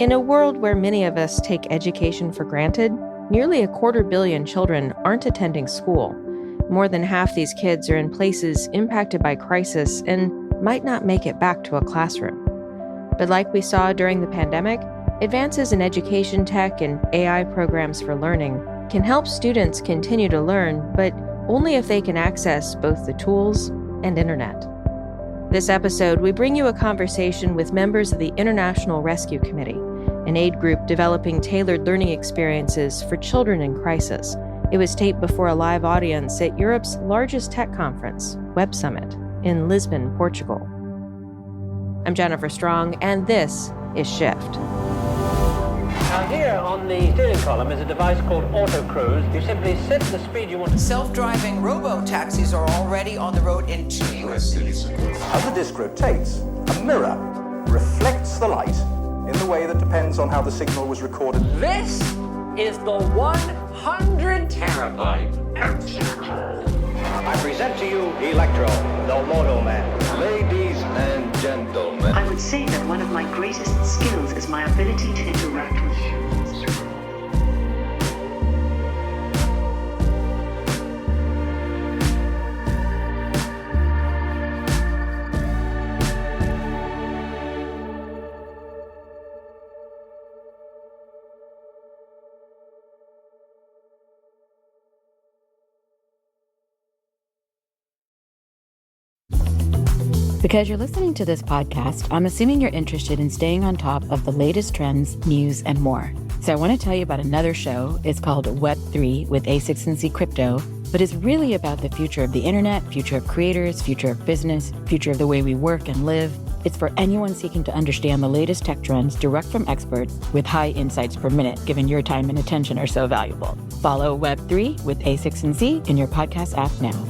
In a world where many of us take education for granted, nearly 250 million children aren't attending school. More than half these kids are in places impacted by crisis and might not make it back to a classroom. But like we saw during the pandemic, advances in education tech and AI programs for learning can help students continue to learn, but only if they can access both the tools and internet. This episode, we bring you a conversation with members of the International Rescue Committee, an aid group developing tailored learning experiences for children in crisis. It was taped before a live audience at Europe's largest tech conference, Web Summit, in Lisbon, Portugal. I'm Jennifer Strong, and this is Shift. Now here on the steering column is a device called Auto Cruise. You simply set the speed you want. Self-driving robo-taxis are already on the road in 2 U.S. cities. As the disc rotates, a mirror reflects the light in the way that depends on how the signal was recorded. This is the 100 terabyte I present to you Electro, the Moto Man. Ladies and gentlemen. I would say that one of my greatest skills is my ability to interact with humans. Because you're listening to this podcast, I'm assuming you're interested in staying on top of the latest trends, news, and more. So I want to tell you about another show. It's called Web3 with A6NC Crypto, but it's really about the future of the internet, future of creators, future of business, future of the way we work and live. It's for anyone seeking to understand the latest tech trends direct from experts with high insights per minute, given your time and attention are so valuable. Follow Web3 with A6NC in your podcast app now.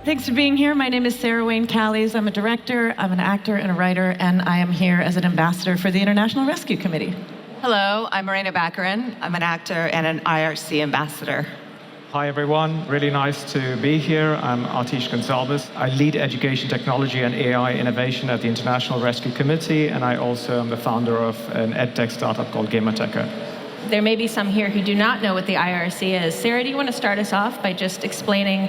Thanks for being here. My name is Sara Callies. I'm a director, I'm an actor and a writer, and I am here as an ambassador for the International Rescue Committee. Hello, I'm Morena Baccarin. I'm an actor and an IRC ambassador. Hi everyone, really nice to be here. I'm Atish Gonsalves. I lead education technology and AI innovation at the International Rescue Committee, and I also am the founder of an edtech startup called Gamerteca. There may be some here who do not know what the IRC is. Sara, do you want to start us off by just explaining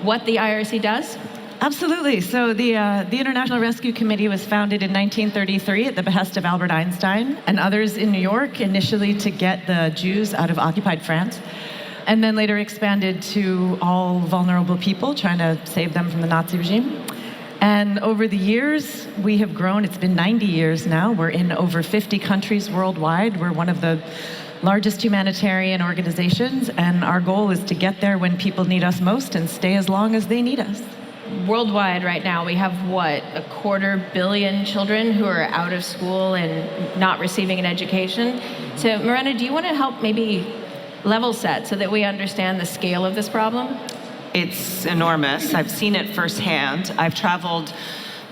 what the IRC does? Absolutely. So the International Rescue Committee was founded in 1933 at the behest of Albert Einstein and others in New York, initially to get the Jews out of occupied France, and then later expanded to all vulnerable people, trying to save them from the Nazi regime. And over the years, we have grown. It's been 90 years now. We're in over 50 countries worldwide. We're one of the largest humanitarian organizations, and our goal is to get there when people need us most and stay as long as they need us. Worldwide right now, we have, 250 million children who are out of school and not receiving an education. So, Morena, do you want to help maybe level set so that we understand the scale of this problem? It's enormous. I've seen it firsthand. I've traveled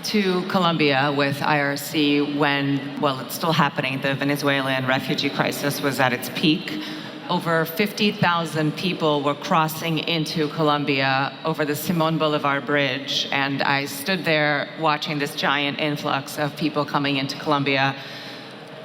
to Colombia with IRC when, it's still happening, the Venezuelan refugee crisis was at its peak. Over 50,000 people were crossing into Colombia over the Simon Bolivar Bridge, and I stood there watching this giant influx of people coming into Colombia.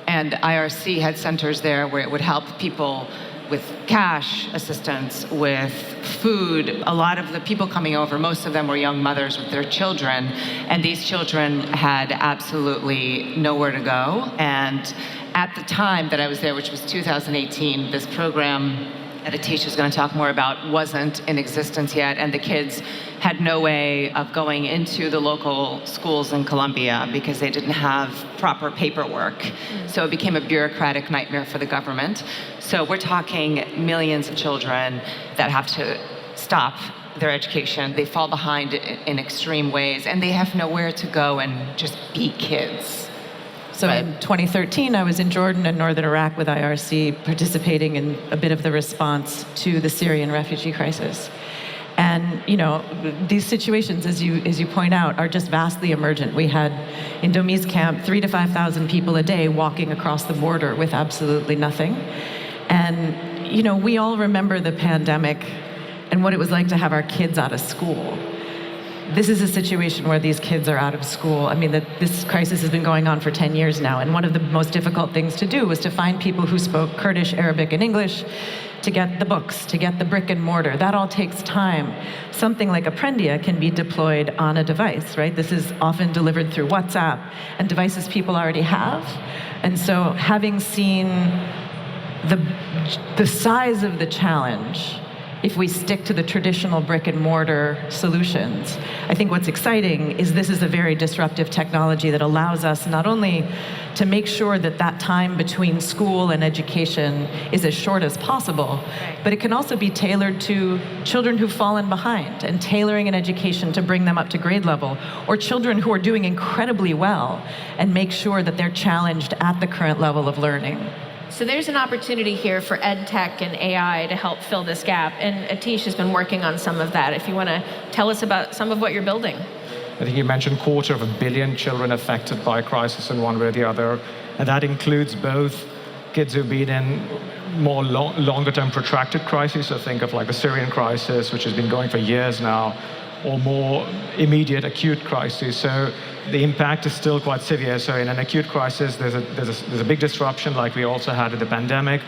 And IRC had centers there where it would help people with cash assistance, with food. A lot of the people coming over, most of them were young mothers with their children, and these children had absolutely nowhere to go. And at the time that I was there, which was 2018, this program that Atish is going to talk more about wasn't in existence yet, and the kids had no way of going into the local schools in Colombia because they didn't have proper paperwork. So it became a bureaucratic nightmare for the government. So we're talking millions of children that have to stop their education. They fall behind in extreme ways, and they have nowhere to go and just be kids. So in 2013, I was in Jordan and northern Iraq with IRC, participating in a bit of the response to the Syrian refugee crisis. And these situations, as you point out, are just vastly emergent. We had in Domi's camp 3,000 to 5,000 people a day walking across the border with absolutely nothing. And we all remember the pandemic and what it was like to have our kids out of school. this is a situation where these kids are out of school. I mean, this crisis has been going on for 10 years now, and one of the most difficult things to do was to find people who spoke Kurdish, Arabic, and English, to get the books, to get the brick and mortar. That all takes time. Something like Aprendia can be deployed on a device, right? This is often delivered through WhatsApp and devices people already have. And so having seen the size of the challenge, if we stick to the traditional brick and mortar solutions, I think what's exciting is this is a very disruptive technology that allows us not only to make sure that that time between school and education is as short as possible, but it can also be tailored to children who've fallen behind, and tailoring an education to bring them up to grade level, or children who are doing incredibly well and make sure that they're challenged at the current level of learning. So there's an opportunity here for ed tech and AI to help fill this gap, and Atish has been working on some of that. If you want to tell us about some of what you're building. I think you mentioned 250 million children affected by crisis in one way or the other, and that includes both kids who've been in more longer-term protracted crises, so think of like the Syrian crisis, which has been going for years now, or more immediate acute crises. So the impact is still quite severe. So in an acute crisis, there's a big disruption, like we also had with the pandemic.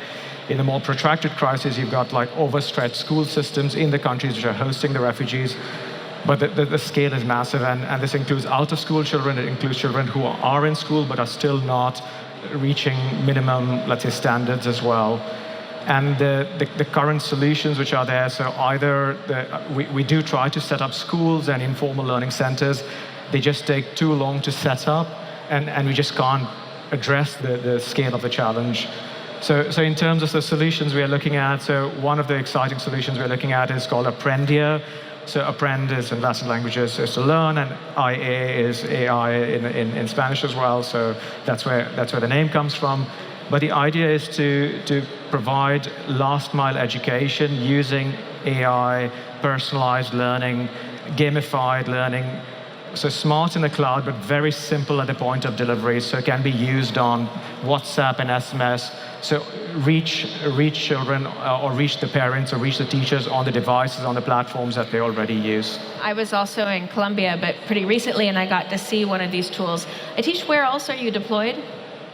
In a more protracted crisis, you've got like overstretched school systems in the countries which are hosting the refugees. But the scale is massive, and this includes out-of-school children. It includes children who are in school but are still not reaching minimum, let's say, standards as well. And the current solutions which are there, so either we do try to set up schools and informal learning centers. They just take too long to set up, and we just can't address the scale of the challenge. So in terms of the solutions we are looking at, so one of the exciting solutions we're looking at is called Aprendia. So Aprend is in Latin languages is to learn, and IA is AI in Spanish as well. So that's where the name comes from. But the idea is to provide last mile education using AI, personalized learning, gamified learning. So smart in the cloud, but very simple at the point of delivery. So it can be used on WhatsApp and SMS. So reach children or reach the parents or reach the teachers on the devices, on the platforms that they already use. I was also in Colombia, but pretty recently, and I got to see one of these tools. Atish, where else are you deployed?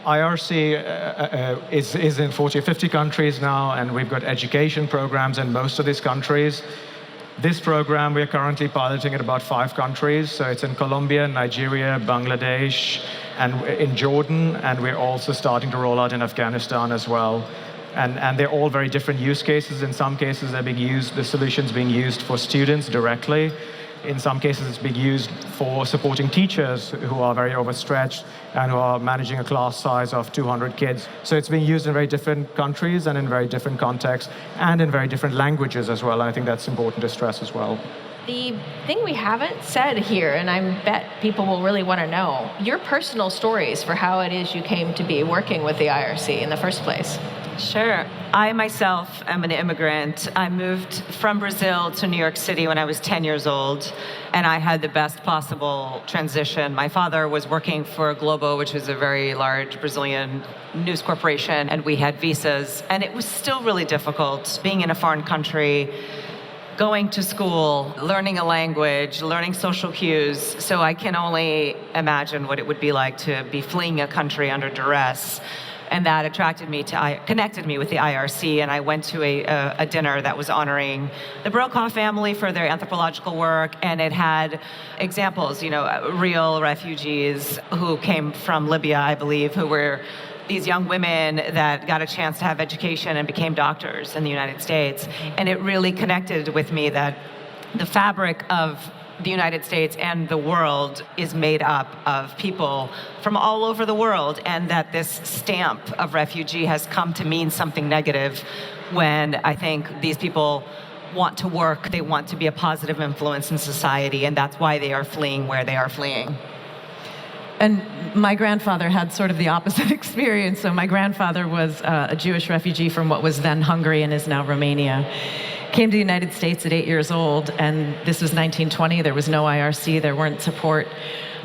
IRC is in 40 or 50 countries now, and we've got education programs in most of these countries. This program we are currently piloting in about 5 countries. So it's in Colombia, Nigeria, Bangladesh, and in Jordan, and we're also starting to roll out in Afghanistan as well. And they're all very different use cases. In some cases, the solution's being used for students directly. In some cases, it's being used for supporting teachers who are very overstretched and who are managing a class size of 200 kids. So it's being used in very different countries and in very different contexts and in very different languages as well. And I think that's important to stress as well. The thing we haven't said here, and I bet people will really want to know, your personal stories for how it is you came to be working with the IRC in the first place. Sure. I myself am an immigrant. I moved from Brazil to New York City when I was 10 years old, and I had the best possible transition. My father was working for Globo, which was a very large Brazilian news corporation, and we had visas, and it was still really difficult being in a foreign country, going to school, learning a language, learning social cues. So I can only imagine what it would be like to be fleeing a country under duress. And that connected me with the IRC, and I went to a dinner that was honoring the Brokaw family for their anthropological work, and it had examples, real refugees who came from Libya, I believe, who were these young women that got a chance to have education and became doctors in the United States. And it really connected with me that the fabric of the United States and the world is made up of people from all over the world, and that this stamp of refugee has come to mean something negative when I think these people want to work, they want to be a positive influence in society, and that's why they are fleeing where they are fleeing. And my grandfather had sort of the opposite experience. So my grandfather was a Jewish refugee from what was then Hungary and is now Romania. Came to the United States at 8 years old, and this was 1920. There was no IRC, there weren't support.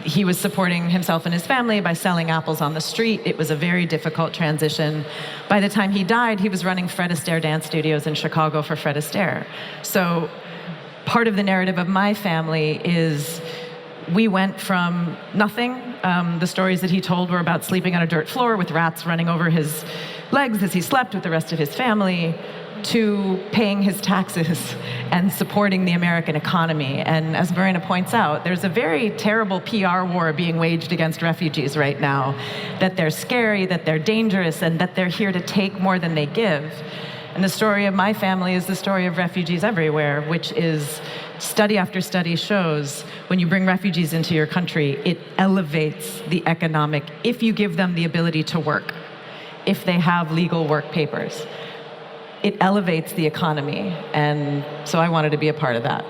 He was supporting himself and his family by selling apples on the street. It was a very difficult transition. By the time he died, he was running Fred Astaire dance studios in Chicago for Fred Astaire. So part of the narrative of my family is we went from nothing. The stories that he told were about sleeping on a dirt floor with rats running over his legs as he slept with the rest of his family, to paying his taxes and supporting the American economy. And as Morena points out, there's a very terrible PR war being waged against refugees right now, that they're scary, that they're dangerous, and that they're here to take more than they give. And the story of my family is the story of refugees everywhere, which is, study after study shows, when you bring refugees into your country, it elevates the economic, if you give them the ability to work, if they have legal work papers. It elevates the economy, and so I wanted to be a part of that.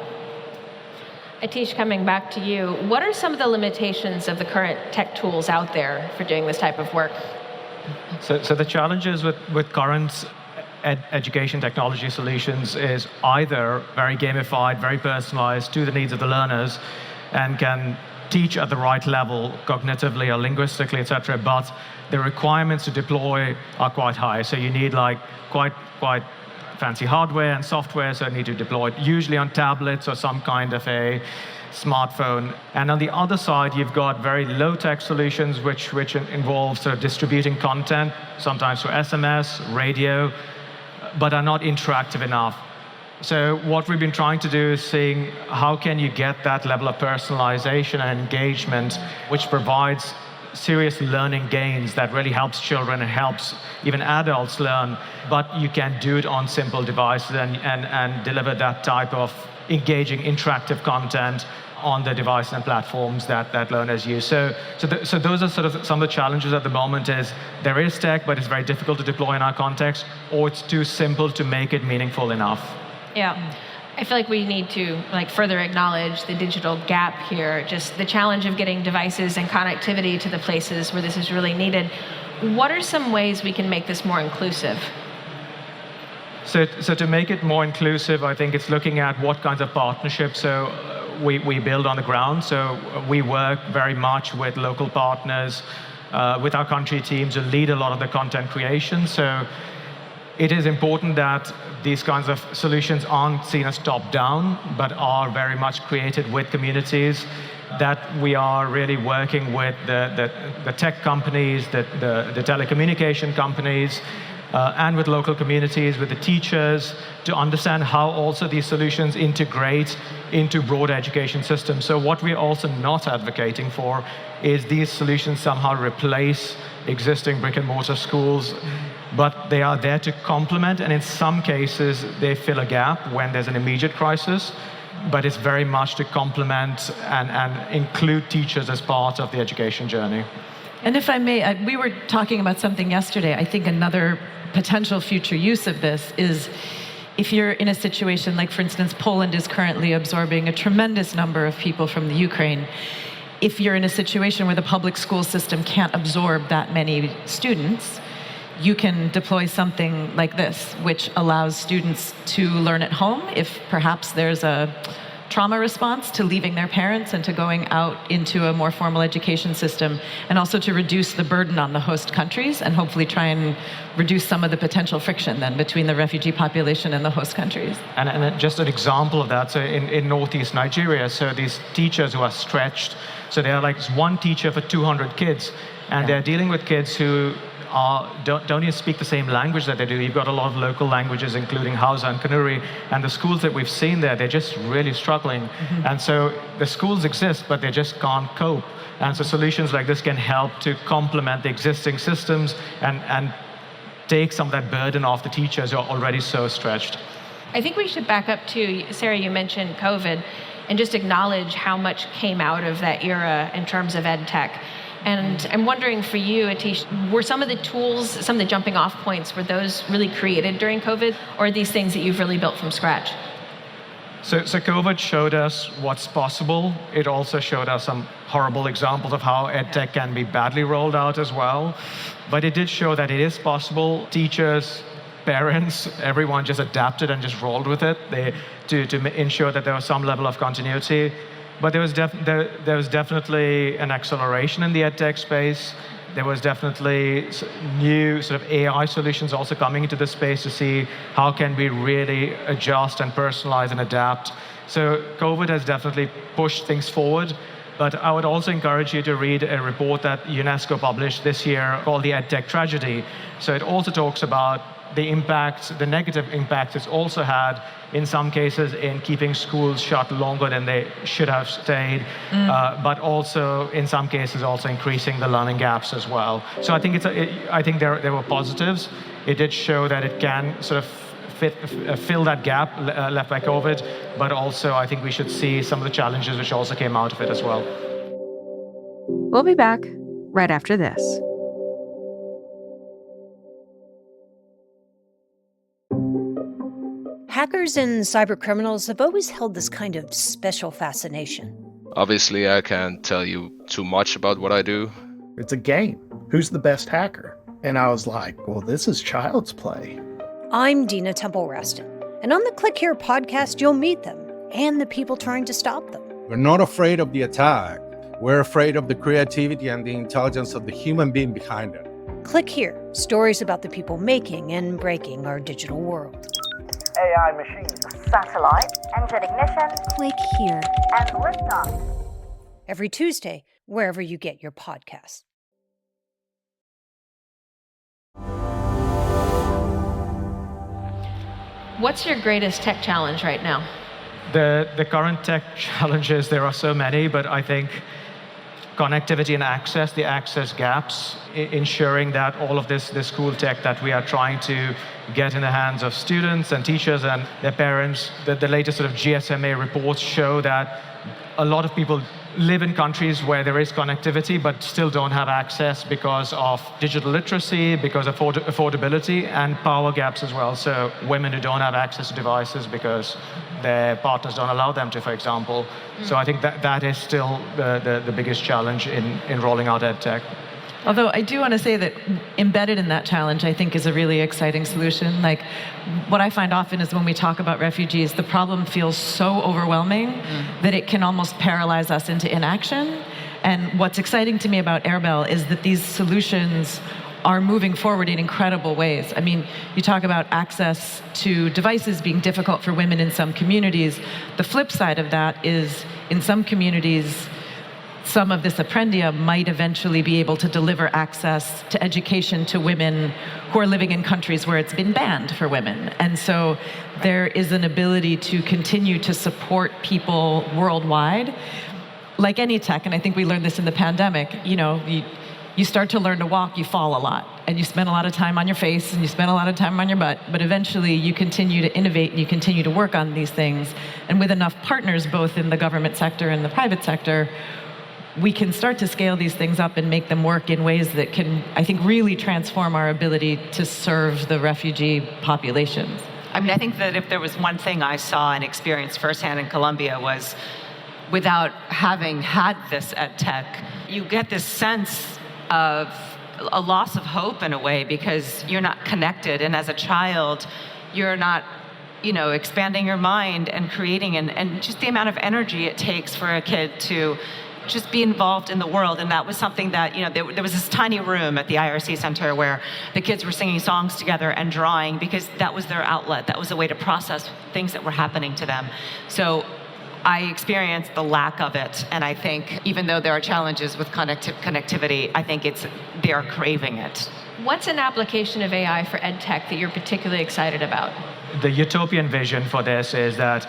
Atish, coming back to you, what are some of the limitations of the current tech tools out there for doing this type of work? So the challenges with current education technology solutions is either very gamified, very personalized to the needs of the learners, and can teach at the right level cognitively or linguistically, etc., but the requirements to deploy are quite high. So you need like quite fancy hardware and software, so you need to deploy it usually on tablets or some kind of a smartphone. And on the other side, you've got very low-tech solutions which involve sort of distributing content, sometimes through SMS, radio, but are not interactive enough. So what we've been trying to do is seeing how can you get that level of personalization and engagement, which provides serious learning gains that really helps children and helps even adults learn, but you can do it on simple devices and deliver that type of engaging, interactive content on the devices and platforms that learners use. So those are sort of some of the challenges at the moment. Is there is tech, but it's very difficult to deploy in our context, or it's too simple to make it meaningful enough. Yeah. I feel like we need to further acknowledge the digital gap here, just the challenge of getting devices and connectivity to the places where this is really needed. What are some ways we can make this more inclusive? So to make it more inclusive, I think it's looking at what kinds of partnerships we build on the ground. So we work very much with local partners, with our country teams who lead a lot of the content creation. So it is important that these kinds of solutions aren't seen as top-down, but are very much created with communities, that we are really working with the tech companies, the telecommunication companies, and with local communities, with the teachers, to understand how also these solutions integrate into broader education systems. So what we're also not advocating for is these solutions somehow replace existing brick-and-mortar schools, but they are there to complement, and in some cases, they fill a gap when there's an immediate crisis, but it's very much to complement and include teachers as part of the education journey. And if I may, we were talking about something yesterday. I think another potential future use of this is if you're in a situation like, for instance, Poland is currently absorbing a tremendous number of people from the Ukraine. If you're in a situation where the public school system can't absorb that many students, you can deploy something like this, which allows students to learn at home if perhaps there's a trauma response to leaving their parents and to going out into a more formal education system, and also to reduce the burden on the host countries and hopefully try and reduce some of the potential friction then between the refugee population and the host countries. And just an example of that, so in northeast Nigeria, so these teachers who are stretched, so they're like one teacher for 200 kids, and they're dealing with kids who don't even speak the same language that they do. You've got a lot of local languages, including Hausa and Kanuri, and the schools that we've seen there, they're just really struggling. Mm-hmm. And so the schools exist, but they just can't cope. And so solutions like this can help to complement the existing systems and take some of that burden off the teachers who are already so stretched. I think we should back up to, Sara, you mentioned COVID, and just acknowledge how much came out of that era in terms of ed tech. And I'm wondering for you, Atish, were some of the tools, some of the jumping off points, were those really created during COVID, or are these things that you've really built from scratch? So COVID showed us what's possible. It also showed us some horrible examples of how EdTech can be badly rolled out as well. But it did show that it is possible. Teachers, parents, everyone just adapted and just rolled with it to ensure that there was some level of continuity. But there was definitely an acceleration in the EdTech space. There was definitely new sort of AI solutions also coming into the space to see how can we really adjust and personalize and adapt. So COVID has definitely pushed things forward. But I would also encourage you to read a report that UNESCO published this year called the EdTech Tragedy. So it also talks about the impacts, the negative impacts it's also had in some cases in keeping schools shut longer than they should have stayed, but also in some cases also increasing the learning gaps as well. So I think I think there were positives. It did show that it can sort of fill that gap left by COVID, but also I think we should see some of the challenges which also came out of it as well. We'll be back right after this. Hackers and cybercriminals have always held this kind of special fascination. Obviously, I can't tell you too much about what I do. It's a game. Who's the best hacker? And I was like, well, this is child's play. I'm Dina Temple-Raston, and on the Click Here podcast, you'll meet them and the people trying to stop them. We're not afraid of the attack. We're afraid of the creativity and the intelligence of the human being behind it. Click Here, stories about the people making and breaking our digital world. AI machines. Satellite. Engine ignition. Click Here. And liftoff. Every Tuesday, wherever you get your podcasts. What's your greatest tech challenge right now? The current tech challenges, there are so many, but I think connectivity and access, the access gaps, ensuring that all of this cool tech that we are trying to get in the hands of students and teachers and their parents, the latest sort of GSMA reports show that a lot of people live in countries where there is connectivity but still don't have access because of digital literacy, because of affordability, and power gaps as well. So women who don't have access to devices because their partners don't allow them to, for example. So I think that is still the biggest challenge in rolling out EdTech. Although I do want to say that embedded in that challenge, I think, is a really exciting solution. Like, what I find often is when we talk about refugees, the problem feels so overwhelming that it can almost paralyze us into inaction. And what's exciting to me about Airbell is that these solutions are moving forward in incredible ways. I mean, you talk about access to devices being difficult for women in some communities. The flip side of that is, in some communities, some of this apprendia might eventually be able to deliver access to education to women who are living in countries where it's been banned for women. And so there is an ability to continue to support people worldwide. Like any tech, and I think we learned this in the pandemic, you start to learn to walk, you fall a lot. And you spend a lot of time on your face, and you spend a lot of time on your butt. But eventually, you continue to innovate, and you continue to work on these things. And with enough partners, both in the government sector and the private sector, we can start to scale these things up and make them work in ways that can, I think, really transform our ability to serve the refugee populations. I mean, I think that if there was one thing I saw and experienced firsthand in Colombia was, without having had this EdTech, you get this sense of a loss of hope in a way, because you're not connected. And as a child, you're not expanding your mind and creating, and just the amount of energy it takes for a kid to just be involved in the world. And that was something that, there was this tiny room at the IRC Center where the kids were singing songs together and drawing, because that was their outlet. That was a way to process things that were happening to them. So I experienced the lack of it. And I think even though there are challenges with connectivity, I think they are craving it. What's an application of AI for EdTech that you're particularly excited about? The utopian vision for this is that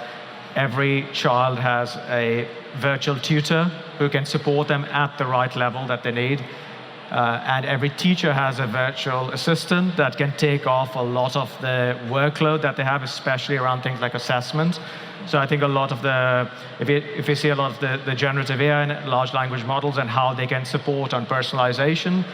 every child has a virtual tutor who can support them at the right level that they need. And every teacher has a virtual assistant that can take off a lot of the workload that they have, especially around things like assessment. So I think a lot of if you see a lot of the generative AI and large language models and how they can support on personalization,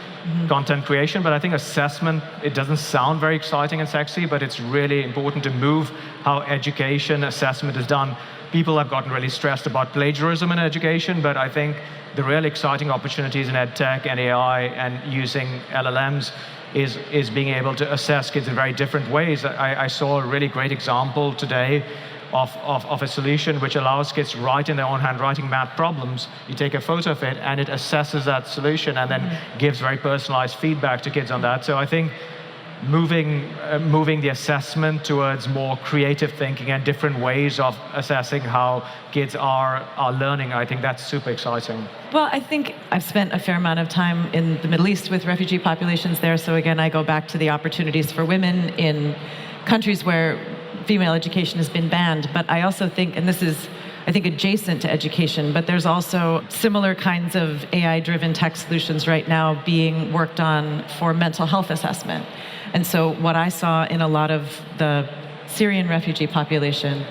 content creation, but I think assessment, it doesn't sound very exciting and sexy, but it's really important to move how education assessment is done. People have gotten really stressed about plagiarism in education, but I think the real exciting opportunities in EdTech and AI and using LLMs is being able to assess kids in very different ways. I saw a really great example today of a solution which allows kids to write in their own handwriting math problems. You take a photo of it, and it assesses that solution and then gives very personalized feedback to kids on that. So I think moving the assessment towards more creative thinking and different ways of assessing how kids are learning, I think that's super exciting. Well, I think I've spent a fair amount of time in the Middle East with refugee populations there. So again, I go back to the opportunities for women in countries where female education has been banned. But I also think, and this is, I think, adjacent to education, but there's also similar kinds of AI-driven tech solutions right now being worked on for mental health assessment. And so what I saw in a lot of the Syrian refugee population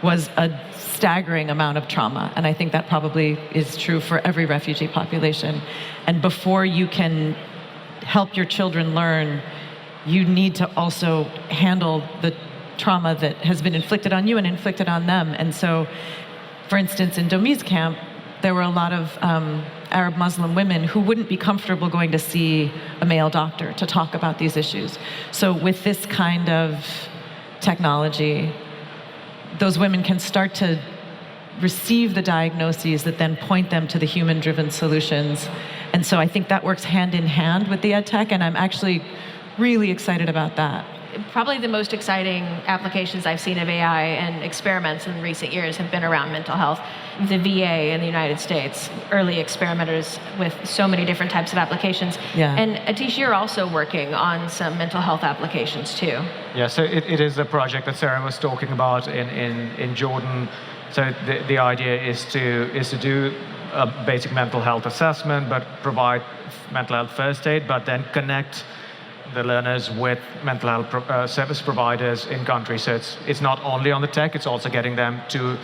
was a staggering amount of trauma. And I think that probably is true for every refugee population. And before you can help your children learn, you need to also handle the trauma that has been inflicted on you and inflicted on them. And so, for instance, in Domi's camp, there were a lot of Arab Muslim women who wouldn't be comfortable going to see a male doctor to talk about these issues. So with this kind of technology, those women can start to receive the diagnoses that then point them to the human-driven solutions. And so I think that works hand in hand with the ed tech, and I'm actually really excited about that. Probably the most exciting applications I've seen of AI and experiments in recent years have been around mental health. The VA in the United States, early experimenters with so many different types of applications. Yeah. And Atish, you're also working on some mental health applications too. Yeah, so it is a project that Sara was talking about in Jordan. So the idea is to do a basic mental health assessment, but provide mental health first aid, but then connect the learners with mental health service providers in country. So it's not only on the tech, it's also getting them to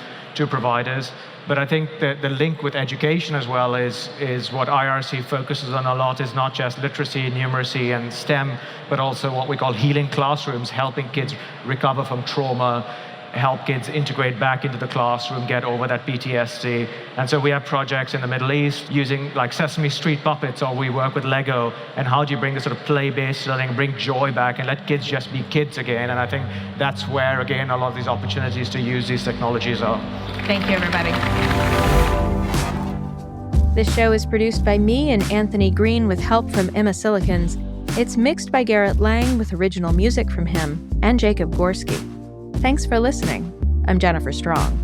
providers. But I think the link with education as well is what IRC focuses on a lot, is not just literacy, numeracy, and STEM, but also what we call healing classrooms, helping kids recover from trauma, help kids integrate back into the classroom, get over that PTSD. And so we have projects in the Middle East using like Sesame Street puppets, or we work with Lego, and how do you bring the sort of play-based learning, bring joy back and let kids just be kids again. And I think that's where, again, a lot of these opportunities to use these technologies are. Thank you, everybody. This show is produced by me and Anthony Green with help from Emma Cillekens. It's mixed by Garret Lang with original music from him and Jacob Gorski. Thanks for listening. I'm Jennifer Strong.